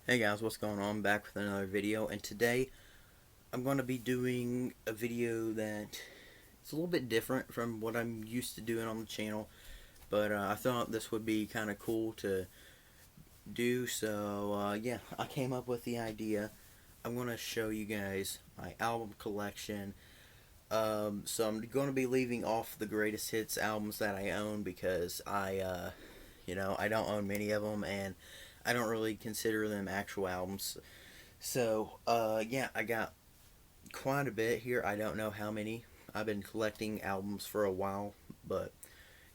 Hey guys, what's going on? Back with another video, and today I'm going to be doing a video that it's a little bit different from what I'm used to doing on the channel, but I thought this would be kind of cool to do, so yeah, I came up with the idea. I'm going to show you guys my album collection. So I'm going to be leaving off the greatest hits albums that I own because I don't own many of them, and I don't really consider them actual albums. So, yeah, I got quite a bit here. I don't know how many. I've been collecting albums for a while, but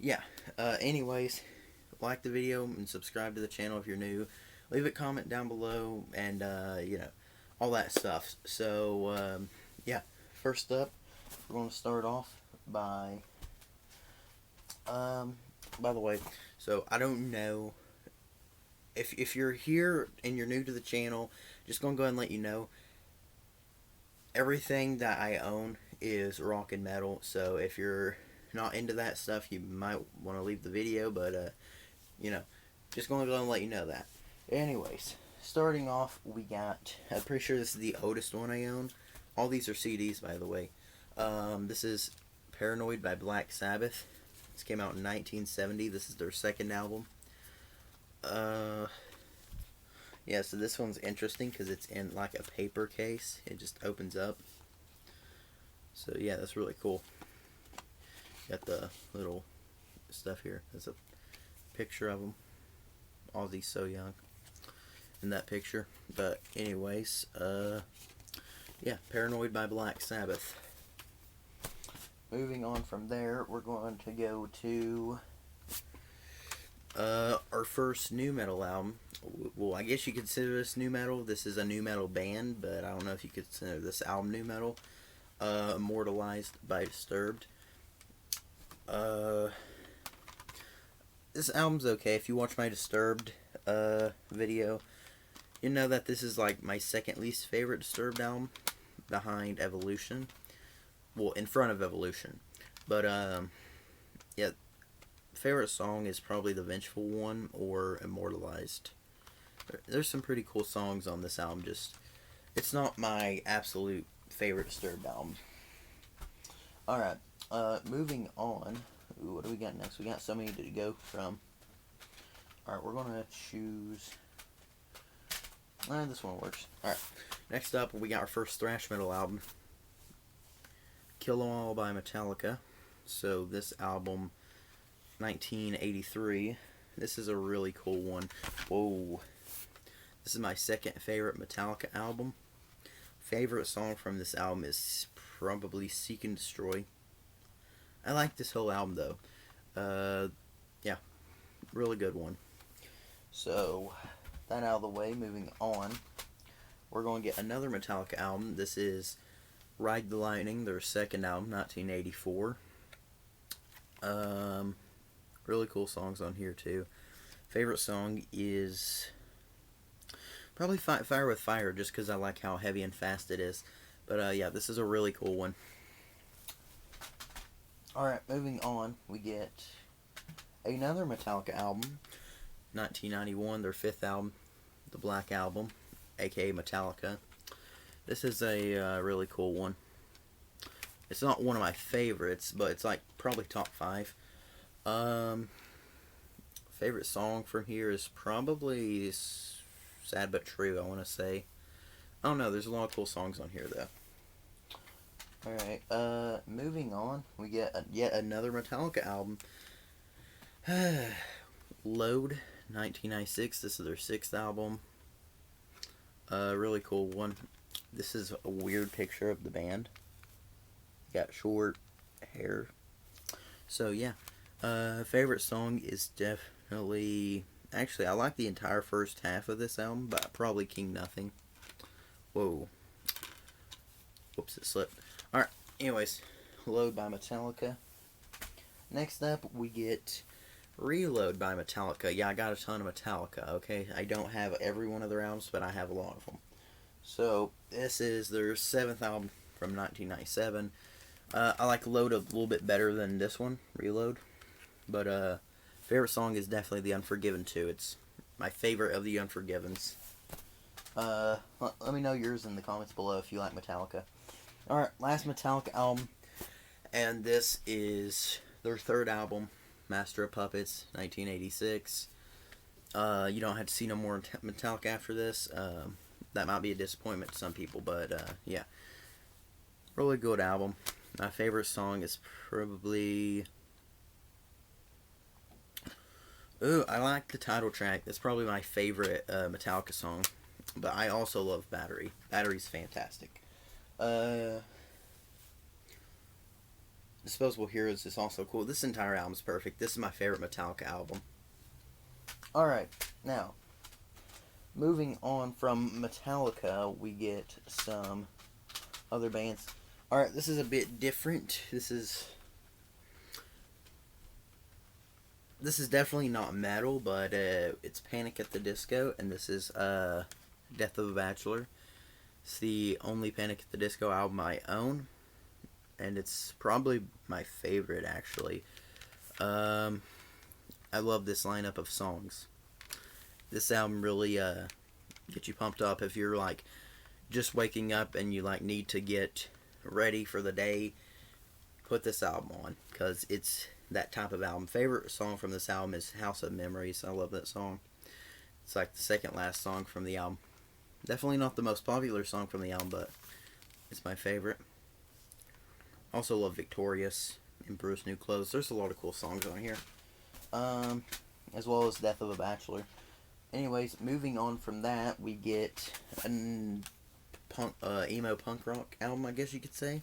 yeah. Anyways, like the video and subscribe to the channel if you're new. Leave a comment down below, and all that stuff. So, yeah. First up, we're going to start off by. By the way, so I don't know if you're here and you're new to the channel, just gonna go ahead and let you know everything that I own is rock and metal. So if you're not into that stuff, you might want to leave the video. But you know, just gonna go ahead and let you know that. Anyways, starting off, we got. I'm pretty sure this is the oldest one I own. All these are CDs, by the way. This is Paranoid by Black Sabbath. This came out in 1970. This is their second album. Yeah, so this one's interesting because it's in like a paper case. It just opens up. So yeah, that's really cool. Got the little stuff here. There's a picture of them. Ozzy's so young in that picture. But anyways, yeah, Paranoid by Black Sabbath. Moving on from there, we're going to go to our first new metal album. Well, I guess you consider this new metal. This is a new metal band, but I don't know if you consider this album new metal. Immortalized by Disturbed. This album's okay. If you watch my Disturbed video, you know that this is like my second least favorite Disturbed album, behind Evolution. Well, in front of Evolution. But yeah, favorite song is probably the Vengeful One or Immortalized. There's some pretty cool songs on this album. Just, it's not my absolute favorite Disturbed album. Alright, moving on. Ooh, what do we got next? We got so many to go from. Alright, we're gonna choose. This one works. Alright, next up we got our first thrash metal album, Kill 'Em All by Metallica. So this album, 1983. This is a really cool one. Whoa. This is my second favorite Metallica album. Favorite song from this album is probably Seek and Destroy. I like this whole album though. Yeah, really good one. So, that out of the way, moving on. We're going to get another Metallica album. This is Ride the Lightning, their second album, 1984. Really cool songs on here too. Favorite song is probably Fire with Fire, just because I like how heavy and fast it is. But yeah, this is a really cool one. Alright, moving on, we get another Metallica album, 1991, their fifth album, the Black Album, aka Metallica. This is a really cool one. It's not one of my favorites, but it's like probably top 5. Favorite song from here is probably Sad But True, I want to say. I don't know, there's a lot of cool songs on here though. Alright, moving on, we get yet another Metallica album. Load, 1996, this is their 6th album. Really cool one. This is a weird picture of the band. Got short hair. So yeah, favorite song is definitely. Actually, I like the entire first half of this album, but probably King Nothing. Whoa. Whoops, it slipped. Alright, anyways, Load by Metallica. Next up, we get Reload by Metallica. Yeah, I got a ton of Metallica, okay? I don't have every one of their albums, but I have a lot of them. So, this is their 7th album from 1997. I like Load a little bit better than this one, Reload. But, favorite song is definitely The Unforgiven 2. It's my favorite of the Unforgivens. Let me know yours in the comments below if you like Metallica. Alright, last Metallica album, and this is their third album, Master of Puppets, 1986. You don't have to see no more Metallica after this. That might be a disappointment to some people, but yeah. Really good album. My favorite song is probably... Ooh, I like the title track. That's probably my favorite Metallica song. But I also love Battery. Battery's fantastic. Disposable Heroes is also cool. This entire album is perfect. This is my favorite Metallica album. Alright, now, moving on from Metallica, we get some other bands. Alright, this is a bit different. This is definitely not metal, but it's Panic at the Disco, and this is Death of a Bachelor. It's the only Panic at the Disco album I own, and it's probably my favorite, actually. I love this lineup of songs. This album really gets you pumped up if you're like just waking up and you like need to get ready for the day. Put this album on, because it's that type of album. Favorite song from this album is House of Memories. I love that song. It's like the second last song from the album. Definitely not the most popular song from the album, but it's my favorite. Also love Victorious and Bruce New Clothes. There's a lot of cool songs on here. As well as Death of a Bachelor. Anyways, moving on from that, we get an emo punk rock album, I guess you could say.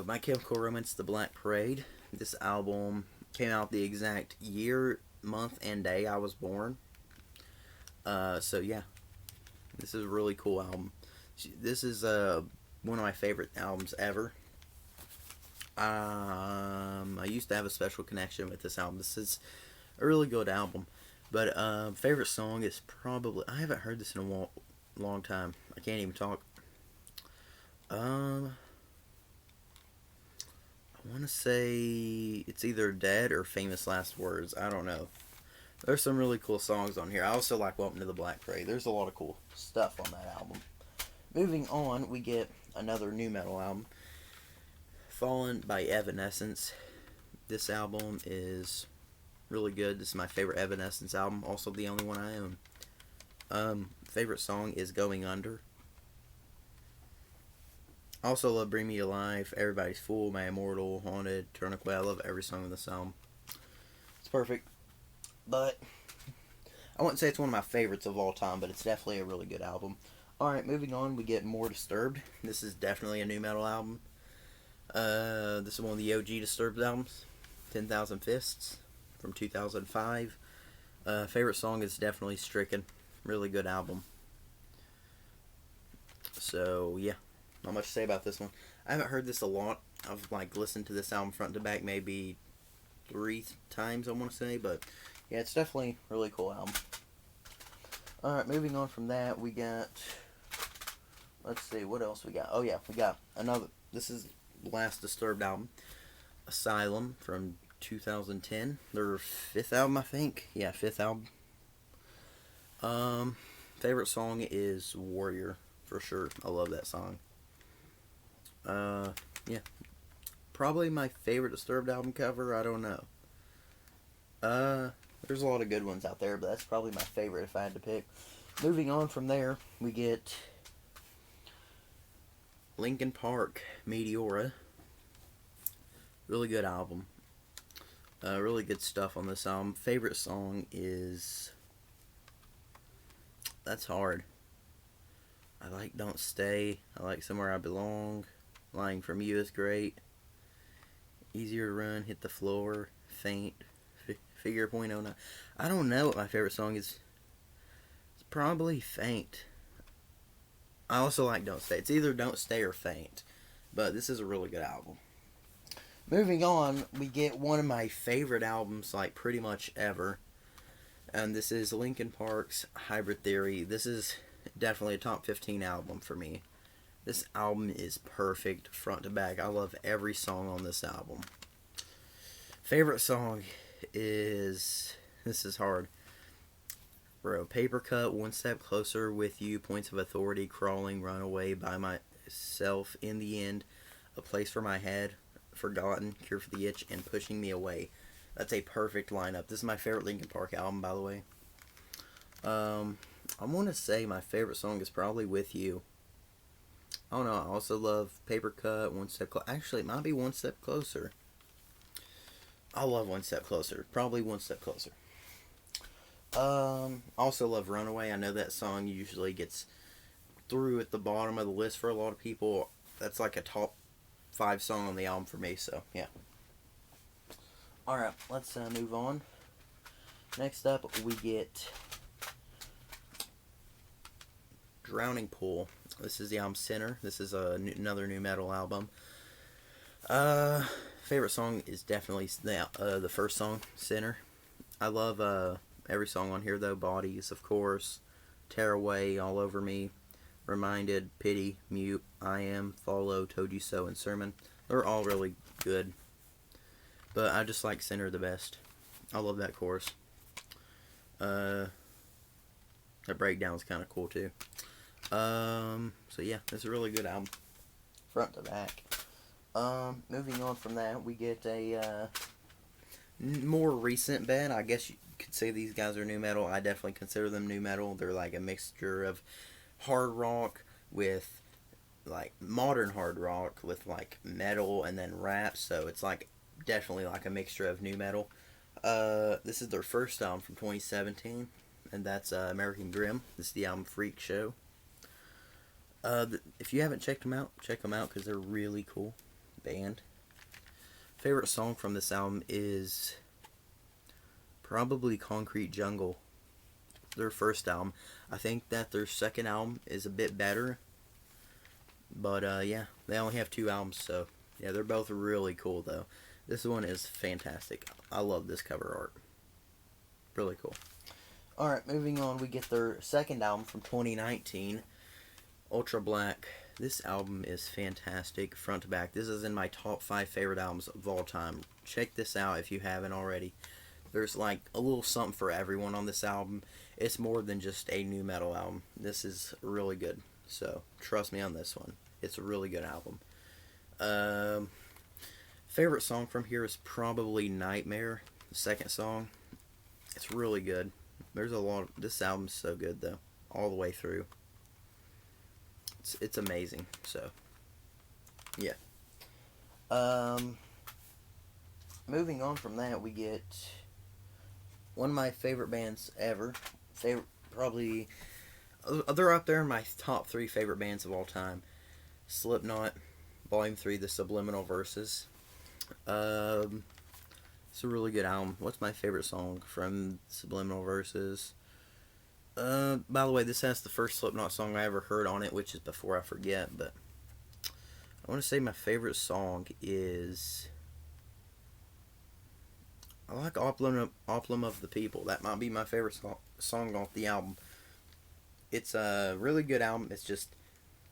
My Chemical Romance, The Black Parade. This album came out the exact year, month, and day I was born. So yeah, this is a really cool album. This is one of my favorite albums ever. I used to have a special connection with this album. This is a really good album. But favorite song is probably... I haven't heard this in a long time. I can't even talk. I want to say it's either Dead or Famous Last Words. I don't know. There's some really cool songs on here. I also like Welcome to the Black Parade. There's a lot of cool stuff on that album. Moving on, we get another new metal album, Fallen by Evanescence. This album is really good. This is my favorite Evanescence album. Also the only one I own. Favorite song is Going Under. I also love Bring Me Alive, Everybody's Fool, My Immortal, Haunted, Turn Away. I love every song in this album. It's perfect. But I wouldn't say it's one of my favorites of all time, but it's definitely a really good album. Alright, moving on, we get More Disturbed. This is definitely a new metal album. This is one of the OG Disturbed albums. 10,000 Fists from 2005. Favorite song is definitely Stricken. Really good album. So, yeah. Not much to say about this one. I haven't heard this a lot. I've like listened to this album front to back maybe 3 times, I want to say. But, yeah, it's definitely a really cool album. Alright, moving on from that, we got... Let's see, what else we got? Oh, yeah, we got another... This is the last Disturbed album. Asylum from 2010. Their 5th album, I think. Yeah, 5th album. Favorite song is Warrior, for sure. I love that song. Yeah. Probably my favorite Disturbed album cover, I don't know. There's a lot of good ones out there, but that's probably my favorite if I had to pick. Moving on from there, we get Linkin Park, Meteora. Really good album. Really good stuff on this album. Favorite song is... That's hard. I like Don't Stay. I like Somewhere I Belong. Lying From You is great. Easier to Run, Hit the Floor, Faint, Figure .09. I don't know what my favorite song is. It's probably Faint. I also like Don't Stay. It's either Don't Stay or Faint. But this is a really good album. Moving on, we get one of my favorite albums, like pretty much ever. And this is Linkin Park's Hybrid Theory. This is definitely a top 15 album for me. This album is perfect front to back. I love every song on this album. Favorite song is... This is hard. Bro, Paper Cut, One Step Closer with You, Points of Authority, Crawling, Runaway, By Myself, In the End, A Place for My Head, Forgotten, Cure for the Itch, and Pushing Me Away. That's a perfect lineup. This is my favorite Linkin Park album, by the way. I want to say my favorite song is probably With You. I don't know. I also love Paper Cut, One Step Closer. Actually, it might be One Step Closer. I love One Step Closer. Probably One Step Closer. Also love Runaway. I know that song usually gets through at the bottom of the list for a lot of people. That's like a top 5 song on the album for me, so yeah. Alright, let's move on. Next up, we get Drowning Pool. This is the album Sinner. This is another new metal album. Favorite song is definitely the first song, Sinner. I love every song on here though. Bodies, of course, Tear Away, All Over Me, Reminded, Pity, Mute, I Am, Follow, Told You So, and Sermon. They're all really good, but I just like Sinner the best. I love that chorus. The breakdown's kind of cool too. So yeah, it's a really good album, front to back. Moving on from that, we get a more recent band. I guess you could say these guys are new metal. I definitely consider them new metal. They're like a mixture of hard rock with like modern hard rock with like metal and then rap. So it's like definitely like a mixture of new metal. This is their first album from 2017, and that's American Grim. This is the album Freak Show. If you haven't checked them out, check them out because they're really cool band. Favorite song from this album is probably Concrete Jungle, their first album. I think that their second album is a bit better, but yeah, they only have 2 albums, so yeah, they're both really cool though. This one is fantastic. I love this cover art. Really cool. Alright, moving on, we get their second album from 2019, Ultra Black. This album is fantastic, front to back. This is in my top 5 favorite albums of all time. Check this out if you haven't already. There's like a little something for everyone on this album. It's more than just a new metal album. This is really good. So, trust me on this one. It's a really good album. Favorite song from here is probably Nightmare, the second song. It's really good. There's a lot of, this album's so good though, all the way through. It's amazing. So, yeah. Moving on from that, we get one of my favorite bands ever. Probably, they're up there in my top 3 favorite bands of all time. Slipknot, Volume 3, The Subliminal Verses. It's a really good album. What's my favorite song from Subliminal Verses? By the way, this has the first Slipknot song I ever heard on it, which is Before I Forget, but I want to say my favorite song is, I like Oplum of the People. That might be my favorite song off the album. It's a really good album. It's just,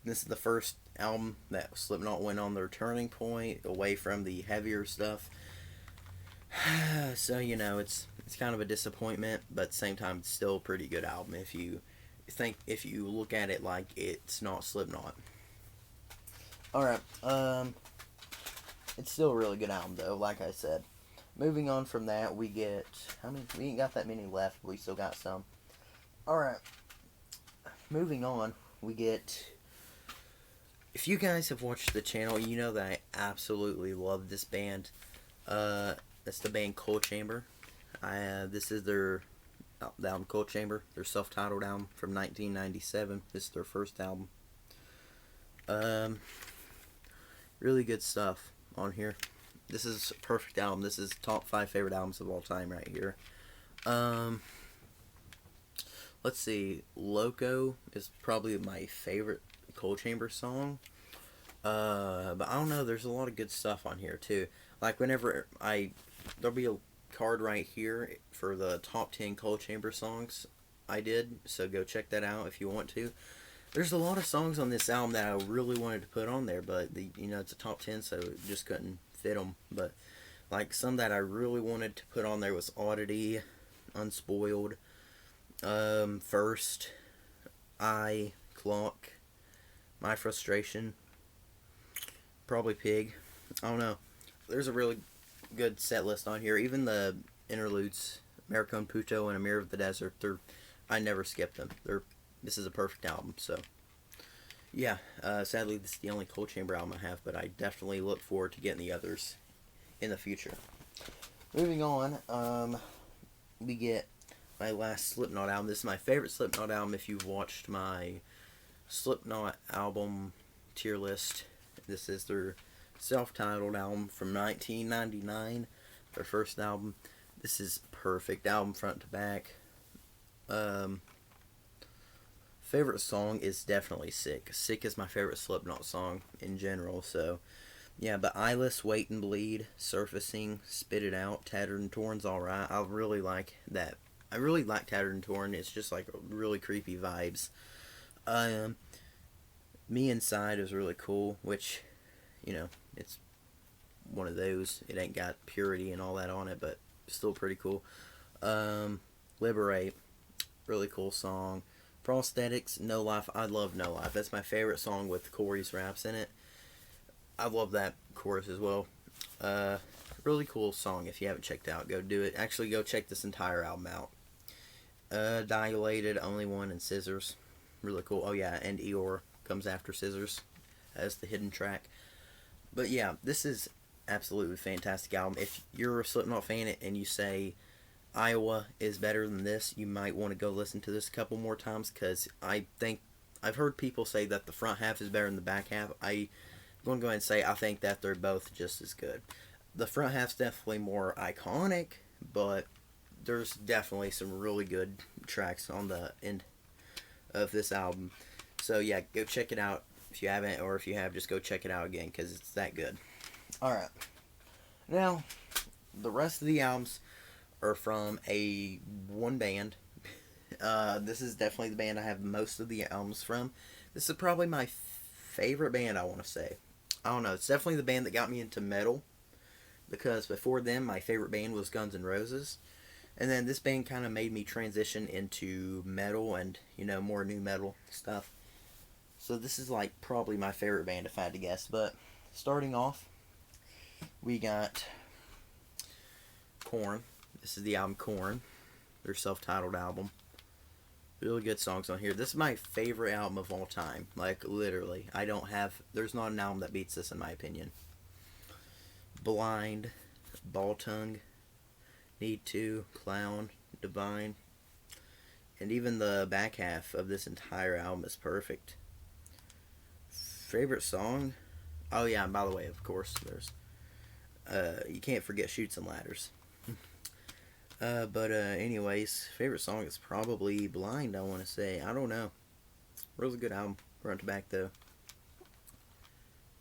this is the first album that Slipknot went on their turning point, away from the heavier stuff. So, you know, it's kind of a disappointment, but at the same time, it's still a pretty good album if you look at it like it's not Slipknot. Alright, it's still a really good album though, like I said. Moving on from that, we get, we ain't got that many left, but we still got some. Alright, moving on, we get, if you guys have watched the channel, you know that I absolutely love this band. That's the band Coal Chamber. This is the album Coal Chamber, their self-titled album from 1997. This is their first album. Really good stuff on here. This is a perfect album. This is top 5 favorite albums of all time right here. Let's see. Loco is probably my favorite Coal Chamber song. But I don't know, there's a lot of good stuff on here too. Like whenever there'll be a card right here for the top 10 Coal Chamber songs I did, so go check that out if you want to. There's a lot of songs on this album that I really wanted to put on there, but it's a top 10, so it just couldn't fit them. But like some that I really wanted to put on there was Oddity, Unspoiled, First, I Clock, My Frustration, probably Pig. I don't know. There's a really good set list on here. Even the interludes, American Puto and A Mirror of the Desert, I never skip them. This is a perfect album. So yeah, sadly this is the only Cold Chamber album I have, but I definitely look forward to getting the others in the future. Moving on, we get my last Slipknot album. This is my favorite Slipknot album. If you've watched my Slipknot album tier list, this is their self-titled album from 1999, their first album. This is perfect album front to back. Favorite song is definitely Sick. Sick is my favorite Slipknot song in general, so yeah, but Eyeless, Wait and Bleed, Surfacing, Spit It Out, Tattered and Torn's alright. I really like that. I really like Tattered and Torn. It's just like really creepy vibes. Me Inside is really cool, which, it's one of those. It ain't got purity and all that on it, but still pretty cool. Liberate, really cool song. Prosthetics, No Life. I love No Life. That's my favorite song with Corey's raps in it. I love that chorus as well. Really cool song. If you haven't checked out, go do it. Actually, go check this entire album out. Dilated, Only One, and Scissors. Really cool. Oh yeah, and Eeyore comes after Scissors as the hidden track. But yeah, this is absolutely fantastic album. If you're a Slipknot fan and you say Iowa is better than this, you might want to go listen to this a couple more times, because I think I've heard people say that the front half is better than the back half. I'm going to go ahead and say I think that they're both just as good. The front half's definitely more iconic, but there's definitely some really good tracks on the end of this album. So yeah, go check it out if you haven't, or if you have, just go check it out again, because it's that good. Alright, now the rest of the albums are from one band. This is definitely the band I have most of the albums from. This is probably my favorite band, I want to say. I don't know, it's definitely the band that got me into metal, because before them my favorite band was Guns N' Roses, and then this band kind of made me transition into metal and, more new metal stuff. So this is like probably my favorite band if I had to guess. But starting off, we got Korn. This is the album Korn, their self-titled album. Really good songs on here. This is my favorite album of all time. Like, literally. There's not an album that beats this in my opinion. Blind, Ball Tongue, Need To, Clown, Divine. And even the back half of this entire album is perfect. Favorite song? Oh yeah, and by the way, of course, there's you can't forget Chutes and Ladders. But anyways, favorite song is probably Blind, I want to say. I don't know. Really good album, front to back though.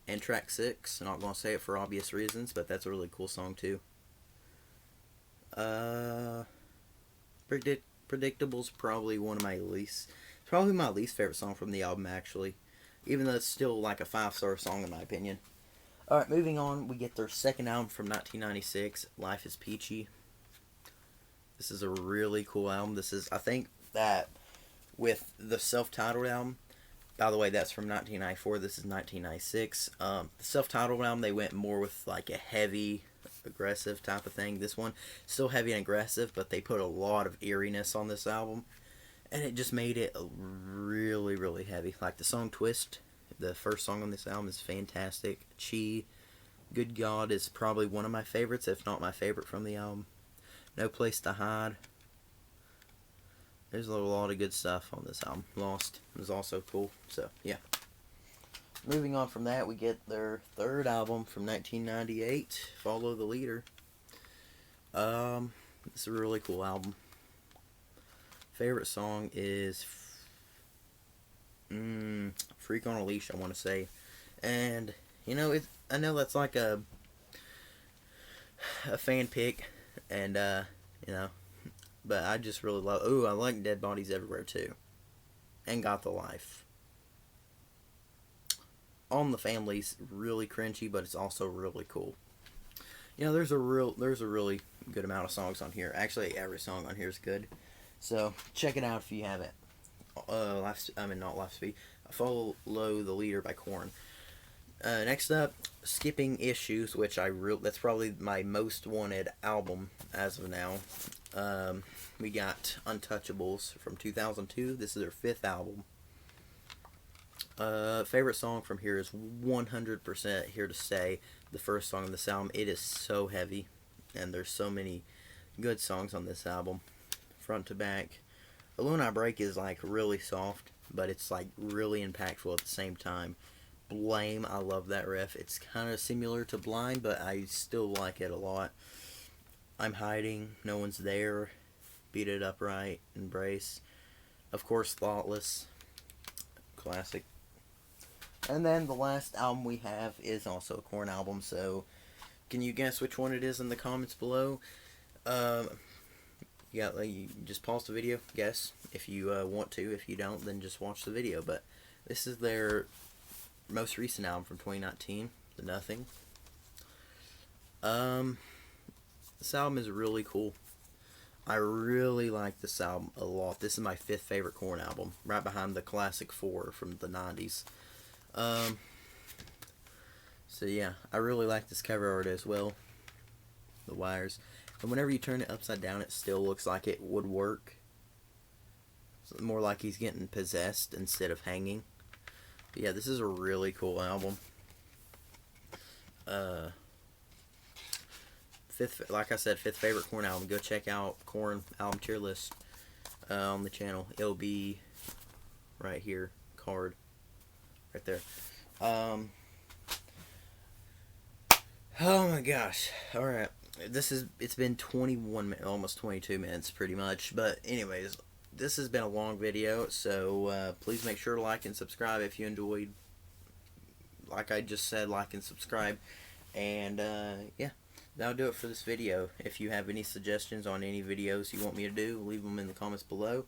And track 6, I'm not going to say it for obvious reasons, but that's a really cool song too. Predictable's probably my least favorite song from the album, actually. Even though it's still like a 5-star song in my opinion. Alright, moving on, we get their second album from 1996, Life is Peachy. This is a really cool album. I think that with the self-titled album, by the way, that's from 1994, this is 1996. The self-titled album, they went more with like a heavy, aggressive type of thing. This one, still heavy and aggressive, but they put a lot of eeriness on this album, and it just made it really, really heavy. Like the song Twist, the first song on this album, is fantastic. Chi, Good God is probably one of my favorites, if not my favorite from the album. No Place to Hide. There's a lot of good stuff on this album. Lost is also cool. So, yeah. Moving on from that, we get their third album from 1998, Follow the Leader. It's a really cool album. Favorite song is Freak on a Leash, I want to say. And, I know that's like a fan pick, and, but I just really love... Ooh, I like Dead Bodies Everywhere, too. And Got the Life. On the Family's really cringy, but it's also really cool. There's a really good amount of songs on here. Actually, every song on here is good. So check it out if you haven't. Not Life Speed. Follow the Leader by Korn. Next up, Skipping Issues, which that's probably my most wanted album as of now. We got Untouchables from 2002. This is their 5th album. Favorite song from here is 100% Here to Stay, the first song on this album. It is so heavy, and there's so many good songs on this album, front to back. Alone I Break is like really soft, but it's like really impactful at the same time. Blame, I love that riff. It's kind of similar to Blind, but I still like it a lot. I'm Hiding, No One's There, Beat It Up Right, Embrace. Of course, Thoughtless, classic. And then the last album we have is also a Korn album, so can you guess which one it is in the comments below? You just pause the video, guess, if you want to. If you don't, then just watch the video. But this is their most recent album from 2019, The Nothing. This album is really cool. I really like this album a lot. This is my 5th favorite Korn album, right behind the classic 4 from the 90s. So yeah, I really like this cover art as well. The wires. And whenever you turn it upside down, it still looks like it would work. It's more like he's getting possessed instead of hanging. But yeah, this is a really cool album. Like I said, 5th favorite Korn album. Go check out Korn album tier list on the channel. It'll be right here, card, right there. Oh my gosh! All right, it's been 21 minutes, almost 22 minutes, pretty much. But anyways, this has been a long video, so please make sure to like and subscribe if you enjoyed. Like I just said, like and subscribe, and yeah. That'll do it for this video. If you have any suggestions on any videos you want me to do, leave them in the comments below.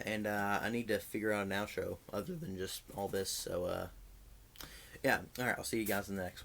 And I need to figure out an outro other than just all this. So, yeah. Alright, I'll see you guys in the next one.